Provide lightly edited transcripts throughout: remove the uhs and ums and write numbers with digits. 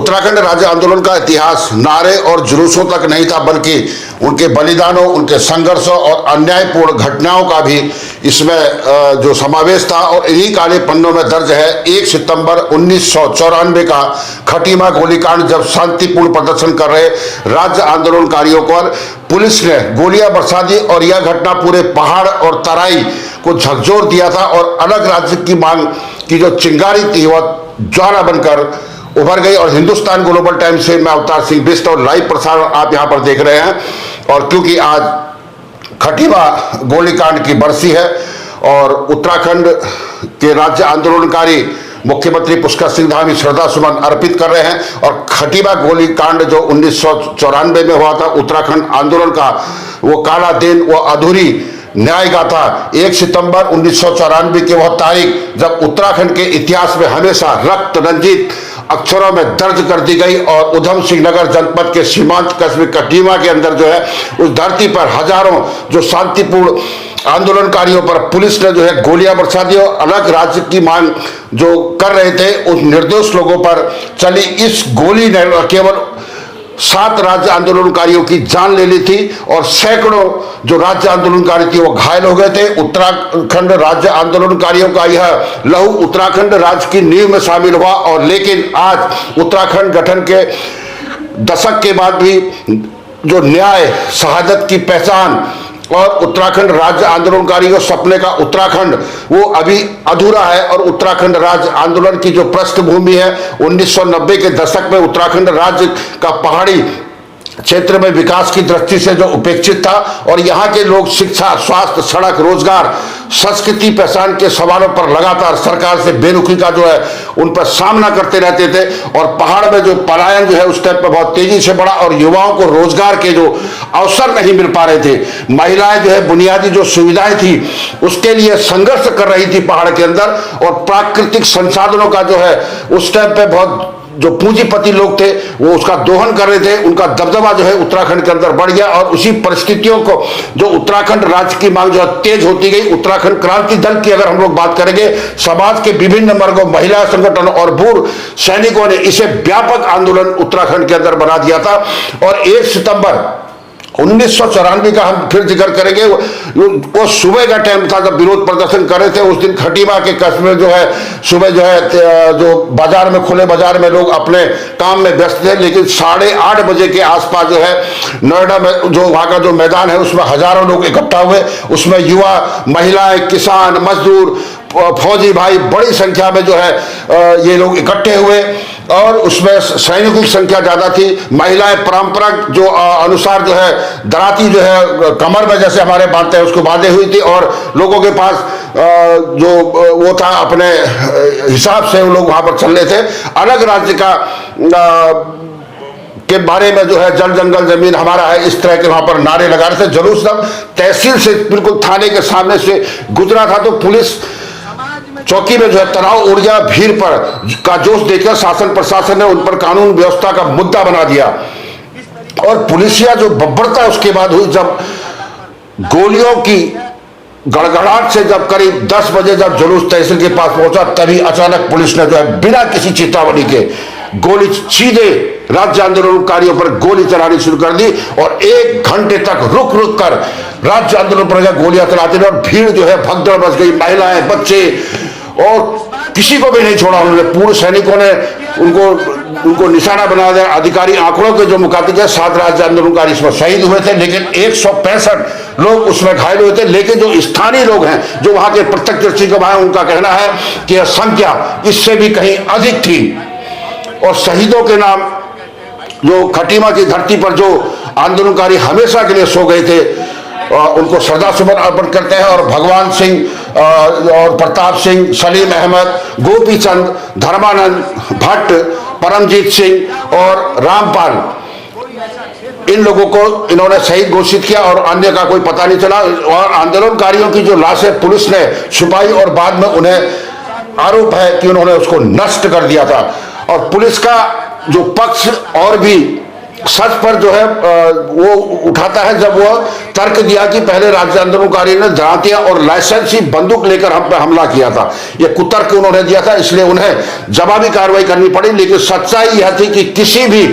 उत्तराखंड राज्य आंदोलन का इतिहास नारे और जुलूसों तक नहीं था, बल्कि उनके बलिदानों, उनके संघर्षों और अन्यायपूर्ण घटनाओं का भी इसमें जो समावेश था। और इन्हीं काले पन्नों में दर्ज है 1 सितंबर 1994 का खटीमा गोलीकांड, जब शांतिपूर्ण प्रदर्शन कर रहे राज्य आंदोलनकारियों पर पुलिस ने गोलियां बरसा दी और यह घटना पूरे पहाड़ और तराई को झकझोर दिया था। और अलग राज्य की मांग की जो चिंगारी थी वह ज्वाला बनकर उभर गई। और हिंदुस्तान ग्लोबल टाइम्स से मैं अवतार सिंह बिष्ट और लाइव प्रसारण आप यहां पर देख रहे हैं। और क्योंकि आज खटीमा गोलीकांड की बरसी है और उत्तराखंड के राज्य आंदोलनकारी मुख्यमंत्री पुष्कर सिंह धामी श्रद्धा सुमन अर्पित कर रहे हैं। और खटीमा गोलीकांड जो 1994 में हुआ था, उत्तराखंड आंदोलन का वो काला दिन, वो अधूरी न्याय गाथा, 1 सितंबर 1994 की वह तारीख जब उत्तराखंड के इतिहास में हमेशा रक्त रंजित अक्षरों में दर्ज कर दी गई। और उधम सिंह नगर जनपद के सीमांत कस्बे खटीमा के अंदर जो है उस धरती पर हजारों जो शांतिपूर्ण आंदोलनकारियों पर पुलिस ने जो है गोलियां बरसा दी और अलग राज्य की मांग जो कर रहे थे उस निर्दोष लोगों पर चली इस गोली ने केवल 7 राज्य आंदोलनकारियों की जान ले ली थी और सैकड़ों जो राज्य आंदोलनकारी थे वो घायल हो गए थे। उत्तराखंड राज्य आंदोलनकारियों का यह लहू उत्तराखंड राज्य की नींव में शामिल हुआ। और लेकिन आज उत्तराखंड गठन के दशक के बाद भी जो न्याय, शहादत की पहचान और उत्तराखंड राज्य आंदोलनकारियों सपने का उत्तराखंड वो अभी अधूरा है। और उत्तराखंड राज्य आंदोलन की जो पृष्ठभूमि है 1990 के दशक में उत्तराखंड राज्य का पहाड़ी क्षेत्र में विकास की दृष्टि से जो उपेक्षित था और यहाँ के लोग शिक्षा, स्वास्थ्य, सड़क, रोजगार, संस्कृति पहचान के सवालों पर लगातार सरकार से बेरुखी का जो है उन पर सामना करते रहते थे। और पहाड़ में जो पलायन जो है उस टाइप पर बहुत तेजी से बढ़ा और युवाओं को रोजगार के जो अवसर नहीं मिल पा रहे थे। महिलाएं जो है बुनियादी जो सुविधाएं थी उसके लिए संघर्ष कर रही थी पहाड़ के अंदर। और प्राकृतिक संसाधनों का जो है उस टाइम पे बहुत जो पूंजीपति लोग थे वो उसका दोहन कर रहे थे, उनका दबदबा जो है उत्तराखंड के अंदर बढ़ गया। और उसी परिस्थितियों को जो उत्तराखंड राज्य की मांग जो है तेज होती गई। उत्तराखंड क्रांति दल की अगर हम लोग बात करेंगे, समाज के विभिन्न वर्गों, महिला संगठन और पूर्व सैनिकों ने इसे व्यापक आंदोलन उत्तराखंड के अंदर बना दिया था। और 1 सितंबर 1994 का हम फिर जिक्र करेंगे, वो सुबह का टाइम था जब विरोध प्रदर्शन कर रहे थे। उस दिन खटीमा के कस्बे जो है सुबह जो है जो बाजार में, खुले बाजार में लोग अपने काम में व्यस्त थे। लेकिन 8:30 बजे के आसपास जो है नोएडा में जो वहाँ का जो मैदान है उसमें हजारों लोग इकट्ठा हुए। उसमें युवा, महिलाएं, किसान, मजदूर, फौजी भाई बड़ी संख्या में जो है ये लोग इकट्ठे हुए। और उसमें सैनिकों की संख्या ज्यादा थी। महिलाएं परंपरा जो अनुसार जो है दराती जो है कमर में जैसे हमारे बांधते हैं उसको बांधे हुई थी। और लोगों के पास जो वो था अपने हिसाब से वो लोग वहां पर चल रहे थे। अलग राज्य का के बारे में जो है जल जंगल जमीन हमारा है, इस तरह के वहां पर नारे लगा रहे थे। जुलूस जब तहसील से बिल्कुल थाने के सामने से गुजरा था तो पुलिस चौकी में जो है तनाव, ऊर्जा, भीड़ पर का जोश देखकर शासन प्रशासन ने उन पर कानून व्यवस्था का मुद्दा बना दिया। और पुलिसिया जो बब्बरता उसके बाद हुई जब गोलियों की गड़गड़ाहट से जब करीब 10 बजे जब जुलूस तहसील के पास पहुंचा तभी अचानक पुलिस ने जो है बिना किसी चेतावनी के गोली सीधे राज्य आंदोलनकारियों पर गोली चलानी शुरू कर दी। और 1 घंटे तक रुक रुक कर राज्य आंदोलन पर गोलियां चलाते रहे और भीड़ जो है भगदड़ मच गई। महिलाएं, बच्चे और किसी को भी नहीं छोड़ा उन्होंने। पूर्व सैनिकों ने उनको निशाना बना दिया। अधिकारी आंकड़ों के जो मुताबिक 7 राज्य आंदोलनकारी इसमें शहीद हुए थे, लेकिन 165 लोग उसमें घायल हुए थे। लेकिन जो स्थानीय लोग हैं जो वहां के प्रत्यक्षदर्शी गवाह हैं उनका कहना है कि यह संख्या इससे भी कहीं अधिक थी। और शहीदों के नाम जो खटीमा की धरती पर जो आंदोलनकारी हमेशा के लिए सो गए थे उनको श्रद्धा सुमन अर्पण करते हैं। और भगवान सिंह और प्रताप सिंह, सलीम अहमद, गोपी चंद, धर्मानंद भट्ट, परमजीत सिंह और रामपाल, इन लोगों को इन्होंने शहीद घोषित किया और अन्य का कोई पता नहीं चला। और आंदोलनकारियों की जो लाशें पुलिस ने छुपाई और बाद में उन्हें आरोप है कि उन्होंने उसको नष्ट कर दिया था। और पुलिस का जो पक्ष और भी सच पर जो है वो उठाता है जब वो तर्क दिया कि पहले राज्य आंदोलनकारी ने दरातियां और लाइसेंसी बंदूक लेकर हम पर हमला किया था। ये कुतर्क उन्होंने दिया था, इसलिए उन्हें जवाबी कार्रवाई करनी पड़ी। लेकिन सच्चाई यह थी कि किसी भी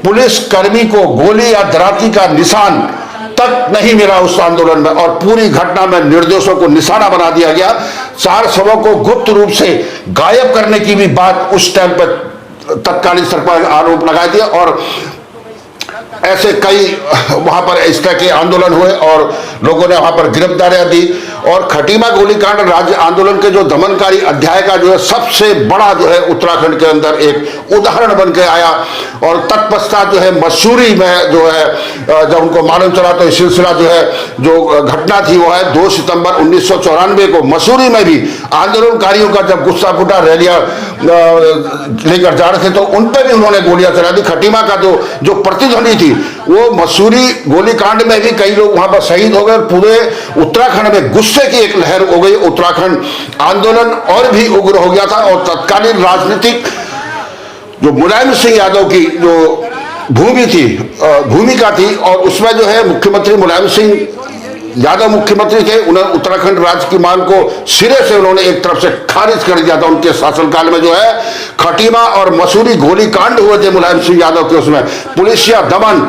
पुलिस कर्मी को गोली या दराती का निशान तक नहीं मिला उस आंदोलन में, और पूरी घटना में निर्दोषों को निशाना बना दिया गया। 4 शवों को गुप्त रूप से गायब करने की भी बात उस टाइम पर तत्कालीन सरकार आरोप लगाए थे, और ऐसे कई वहां पर इस तरह के आंदोलन हुए और लोगों ने वहां पर गिरफ्तारियां दी। और खटीमा गोलीकांड राज्य आंदोलन के जो दमनकारी अध्याय का जो है सबसे बड़ा जो है उत्तराखंड के अंदर एक उदाहरण बन के आया। और तत्पश्चात जो है मसूरी में जो है जब उनको मालूम चला तो सिलसिला जो है जो घटना थी वो है 2 सितंबर 1994 को मसूरी में भी आंदोलनकारियों का जब गुस्सा फूटा, रैलियां लेकर जा रहे थे तो उन पर भी उन्होंने गोलियां चला दी। खटीमा का जो प्रतिध्वनि थी वो मसूरी गोलीकांड में भी कई लोग वहां पर शहीद हो गए। पूरे उत्तराखंड में गुस्से की एक लहर हो गई। उत्तराखंड आंदोलन और भी उग्र हो गया था और तत्कालीन राजनीतिक जो मुलायम सिंह यादव की जो भूमिका थी और उसमें जो है मुख्यमंत्री मुलायम सिंह यादव मुख्यमंत्री थे। उन्होंने उत्तराखंड राज्य की मांग को सिरे से उन्होंने एक तरफ से खारिज कर दिया था। उनके शासनकाल में जो है खटीमा और मसूरी गोलीकांड हुए थे मुलायम सिंह यादव के, उसमें पुलिसिया दमन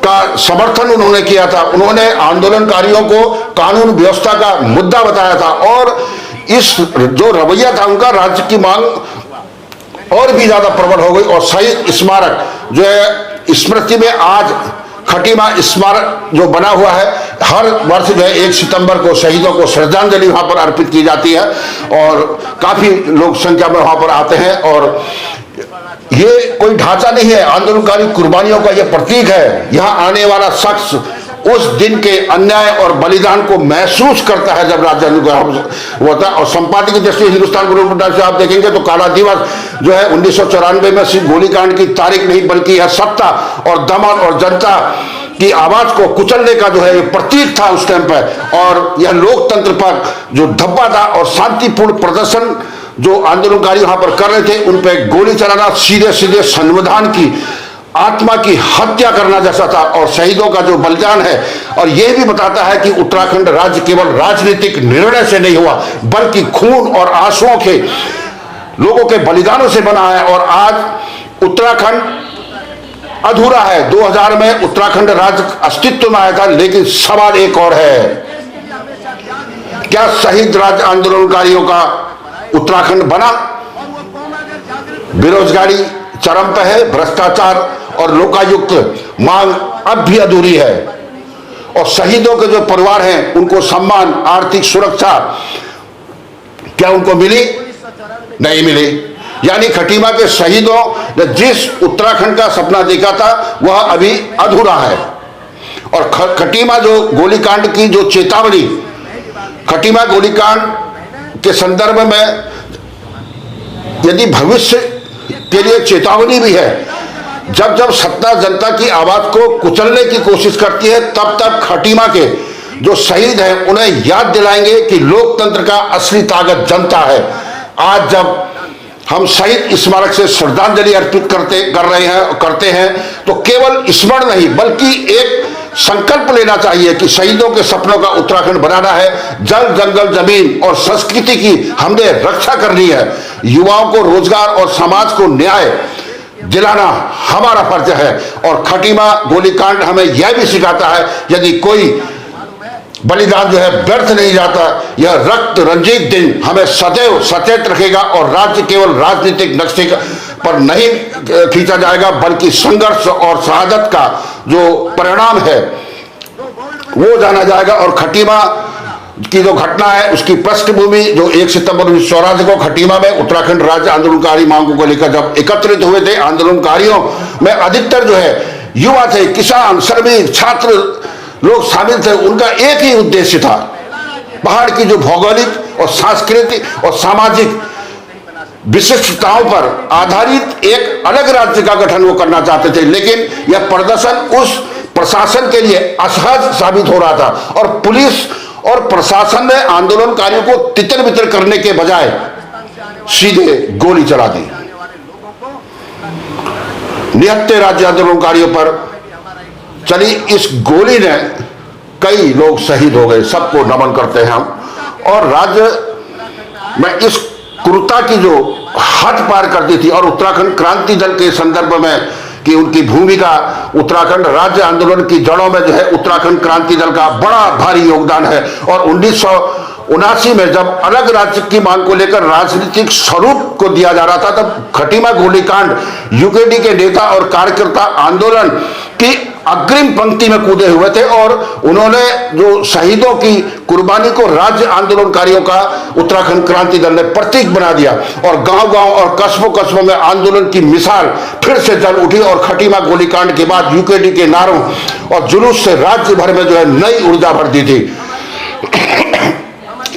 का समर्थन उन्होंने किया था। उन्होंने आंदोलनकारियों को कानून व्यवस्था का मुद्दा बताया था और इस जो रवैया था उनका राज्य की मांग और भी ज्यादा प्रबल हो गई। और शहीद स्मारक जो है स्मृति में आज खटीमा स्मारक जो बना हुआ है, हर वर्ष जो है 1 सितंबर को शहीदों को श्रद्धांजलि वहां पर अर्पित की जाती है और काफी लोग संख्या में वहां पर आते हैं। और ये कोई ढांचा नहीं है, आंदोलनकारी कुर्बानियों का यह प्रतीक है। यहाँ आने वाला शख्स उस दिन के अन्याय और बलिदान को महसूस करता है जब राज्य होता है। और संपादकीय की दृष्टि हिंदुस्तान गुरुप्रसाद से आप देखेंगे तो काला दिवस जो है 1994 में सिर्फ गोलीकांड की तारीख नहीं बल्कि यह सत्ता और दमन और जनता की आवाज को कुचलने का जो है ये प्रतीक था उस टाइम पर। और यह लोकतंत्र पर जो धब्बा था और शांतिपूर्ण प्रदर्शन जो आंदोलनकारी वहां पर कर रहे थे उन पर गोली चलाना सीधे सीधे संविधान की आत्मा की हत्या करना जैसा था। और शहीदों का जो बलिदान है और यह भी बताता है कि उत्तराखंड राज्य केवल राजनीतिक निर्णय से नहीं हुआ बल्कि खून और आंसुओं के लोगों के बलिदानों से बना है। और आज उत्तराखंड अधूरा है। 2000 में उत्तराखंड राज्य अस्तित्व में आया था, लेकिन सवाल एक और है, क्या शहीद राज्य आंदोलनकारियों का उत्तराखंड बना? बेरोजगारी चरम पर है, भ्रष्टाचार और लोकायुक्त मांग अब भी अधूरी है और शहीदों के जो परिवार हैं उनको सम्मान, आर्थिक सुरक्षा क्या उनको मिली? नहीं मिली। यानी खटीमा के शहीदों ने जिस उत्तराखंड का सपना देखा था वह अभी अधूरा है। और खटीमा जो गोलीकांड की जो चेतावनी, खटीमा गोलीकांड के संदर्भ में यदि भविष्य के लिए चेतावनी भी है, जब जब सत्ता जनता की आवाज को कुचलने की कोशिश करती है तब तब खटीमा के जो शहीद हैं उन्हें याद दिलाएंगे कि लोकतंत्र का असली ताकत जनता है। आज जब हम शहीद स्मारक से श्रद्धांजलि अर्पित करते हैं तो केवल स्मरण नहीं बल्कि एक संकल्प लेना चाहिए कि शहीदों के सपनों का उत्तराखंड बनाना है। जल जंगल जमीन और संस्कृति की हमने रक्षा करनी है। युवाओं को रोजगार और समाज को न्याय दिलाना हमारा फर्ज है। और खटीमा गोलीकांड हमें यह भी सिखाता है यदि कोई बलिदान जो है व्यर्थ नहीं जाता। यह रक्त रंजित दिन हमें सदैव सचेत रखेगा और राज्य केवल राजनीतिक नक्शे पर नहीं खींचा जाएगा बल्कि संघर्ष और शहादत का जो परिणाम है वो जाना जाएगा। और खटीमा की जो घटना है उसकी पृष्ठभूमि जो 1 सितंबर 1984 को खटीमा में उत्तराखंड राज्य आंदोलनकारी मांगों को लेकर जब एकत्रित हुए थे, आंदोलनकारियों में अधिकतर जो है युवा थे, किसान, श्रमिक, छात्र लोग शामिल थे। उनका एक ही उद्देश्य था, पहाड़ की जो भौगोलिक और सांस्कृतिक और सामाजिक विशिष्टताओं पर आधारित एक अलग राज्य का गठन वो करना चाहते थे। लेकिन यह प्रदर्शन उस प्रशासन के लिए असहज साबित हो रहा था और पुलिस और प्रशासन ने आंदोलनकारियों को तितर बितर करने के बजाय सीधे गोली चला दी। निहत्थे राज्य आंदोलनकारियों पर चली इस गोली ने कई लोग शहीद हो गए, सबको नमन करते हैं हम। और राज्य में इस क्रूरता की जो हद पार करती थी, और उत्तराखंड क्रांति दल के संदर्भ में कि उनकी भूमिका, उत्तराखंड राज्य आंदोलन की जड़ों में जो है उत्तराखंड क्रांति दल का बड़ा भारी योगदान है। और 1979 में जब अलग राज्य की मांग को लेकर राजनीतिक स्वरूप को दिया जा रहा था, तब खटीमा गोलीकांड यूकेडी के नेता और कार्यकर्ता आंदोलन की अग्रिम पंक्ति में कूदे हुए थे, और उन्होंने जो शहीदों की कुर्बानी को राज्य आंदोलनकारियों का उत्तराखंड क्रांति दल ने प्रतीक बना दिया। और गांव-गांव और कस्बों-कस्बों में आंदोलन की मिसाल फिर से जल उठी, और खटीमा गोलीकांड के बाद यूकेडी के नारों और जुलूस से राज्य भर में जो है नई ऊर्जा भर दी थी।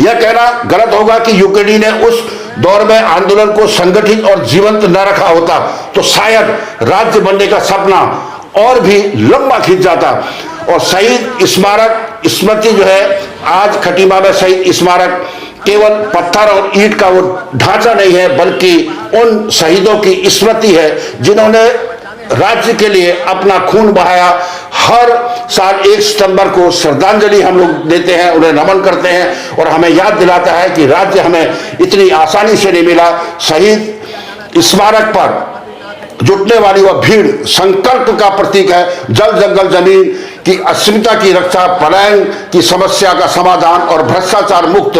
यह कहना गलत होगा कि यूकेडी ने उस दौर में आंदोलन को संगठित और जीवंत न रखा होता तो शायद राज्य बनने का सपना और भी लंबा खिंच जाता। और शहीद स्मारक स्मृति जो है, आज खटीमा में शहीद स्मारक केवल पत्थर और ईंट का वो ढांचा नहीं है, बल्कि उन शहीदों की स्मृति है जिन्होंने राज्य के लिए अपना खून बहाया। हर साल 1 सितंबर को श्रद्धांजलि हम लोग देते हैं, उन्हें नमन करते हैं, और हमें याद दिलाता है कि राज्य हमें इतनी आसानी से नहीं मिला। शहीद स्मारक पर जुटने वाली वह भीड़ संकल्प का प्रतीक है। जल जंगल जमीन की अस्मिता की रक्षा, पलायन की समस्या का समाधान और भ्रष्टाचार मुक्त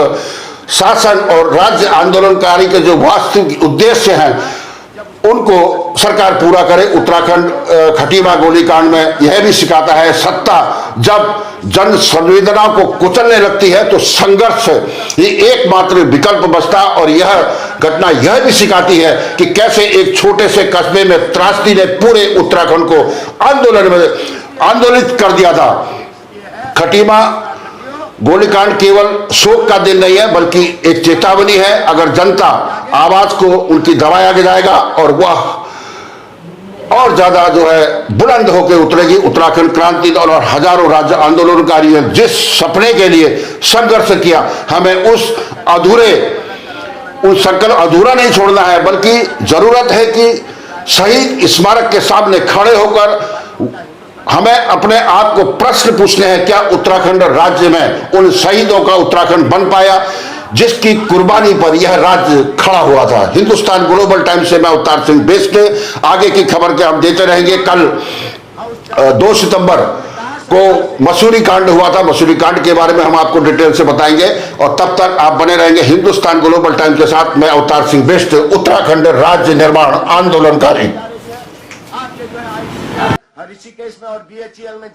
शासन और राज्य आंदोलनकारी के जो वास्तविक उद्देश्य हैं उनको सरकार पूरा करे। उत्तराखंड खटीमा गोलीकांड में यह भी सिखाता है, सत्ता जब जन संवेदना को कुचलने लगती है तो संघर्ष ये एकमात्र विकल्प बचता। और यह घटना यह भी सिखाती है कि कैसे एक छोटे से कस्बे में त्रासदी ने पूरे उत्तराखंड को आंदोलित कर दिया था। खटीमा गोलीकांड केवल शोक का दिन नहीं है, बल्कि एक चेतावनी है। अगर जनता आवाज को उनकी दबाया जाएगा और वह और ज्यादा जो है बुलंद होकर उतरेगी। उत्तराखंड क्रांति दल और हजारों राज्य आंदोलनकारियों ने जिस सपने के लिए संघर्ष किया, हमें उस संकल्प अधूरा नहीं छोड़ना है, बल्कि जरूरत है कि शहीद स्मारक के सामने खड़े होकर हमें अपने आप को प्रश्न पूछने हैं, क्या उत्तराखंड राज्य में उन शहीदों का उत्तराखंड बन पाया जिसकी कुर्बानी पर यह राज्य खड़ा हुआ था। हिंदुस्तान ग्लोबल टाइम्स से मैं अवतार सिंह बेस्ट। आगे की खबर के हम देते रहेंगे। कल 2 सितंबर को मसूरी कांड हुआ था, मसूरी कांड के बारे में हम आपको डिटेल से बताएंगे। और तब तक आप बने रहेंगे हिंदुस्तान ग्लोबल टाइम्स के साथ। मैं अवतार सिंह बेस्ट, उत्तराखंड राज्य निर्माण आंदोलनकारी। ऋषिकेश में और BHEL में